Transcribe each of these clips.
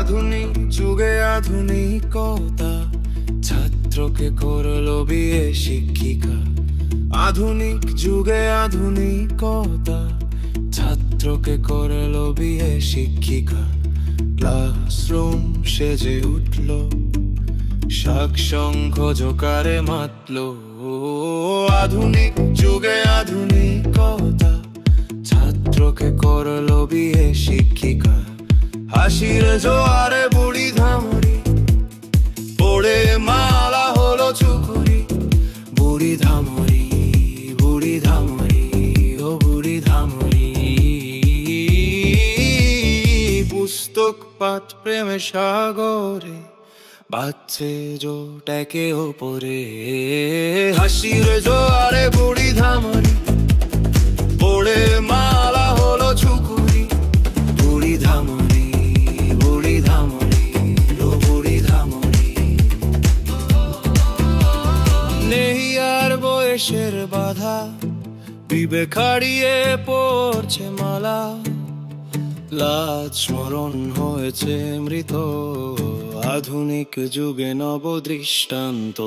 আধুনিক যুগে আধুনিকতা ছাত্রকে করলো বিয়ে শিক্ষিকা। আধুনিক যুগে আধুনিকতা ছাত্রকে করলো বিয়ে শিক্ষিকা। ক্লাসরুম সেজে উঠল, শাক শঙ্খ জোকারে মাতল। আধুনিক যুগে আধুনিকতা ছাত্রকে করলো বিয়ে শিক্ষিকা। হাসির জোয়ারে বুড়ি ধামরি পড়ে মালা হলো চুকুরি। বুড়ি ধামরি, বুড়ি ধামরি, ও বুড়ি ধামরি। পুস্তক পাঠ প্রেমে সাগরে বাচ্চে জোট একে ওপরে। হাসির জোয়ারে বুড়ি ধামরি পড়ে মালা হলো চুকুরি। বুড়ি ধামরি, বুড়ি ধামরি, ও বুড়ি ধামরি। নেই আর বয়সের বাধা, বিবেক হারিয়ে পড়ছে মালা। লাজ স্মরণ হয়েছে মৃত, আধুনিক যুগে নব দৃষ্টান্ত।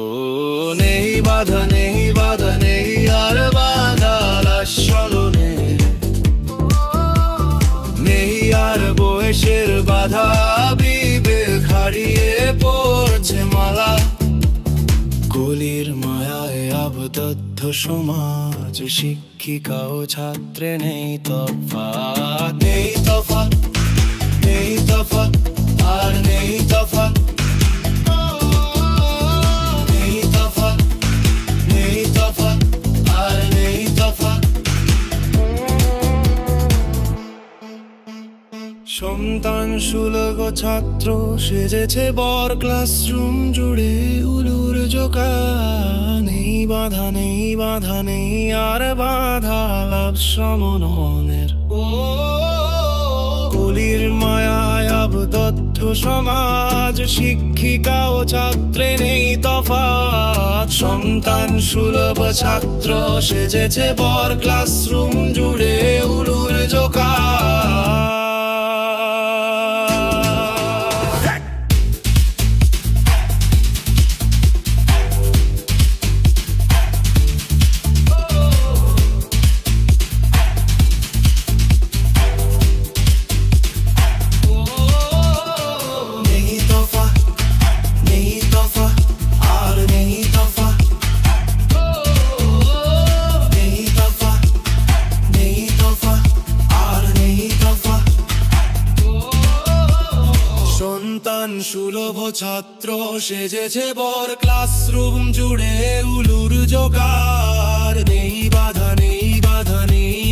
নেই বাধা, নেই বাধা, নেই আর বাধা লাস্যলনে। নেই আর বয়সের বাধা, বিবেক হারিয়ে পড়ছে মালা। কলির মায়ায় আবদ্ধ সমাজ, শিক্ষিকা ও ছাত্রে নেই তফাৎ। নেই তফাৎ, নেই তফাৎ, আর নেই তফাৎ। নেই তফাৎ, নেই তফাৎ, আর নেই তফাৎ। সন্তান সুলভ ছাত্র সেজেছে বর, ক্লাসরুম জুড়ে উলুর জোকা। নেই বাধা, নেই বাধা, নেই আর বাধা লাভ সমননের। কলির মায়ায় আবদ্ধ সমাজ, শিক্ষিকা ও ছাত্রে নেই তফাৎ। সন্তান সুলভ ছাত্র সেজেছে বর, ক্লাসরুম জুড়ে উলুর জোকা। সন্তান সুলভ ছাত্র সেজেছে বর, ক্লাসরুম জুড়ে উলুর জোগাড়। নেই বাধা, নেই বাধা, নেই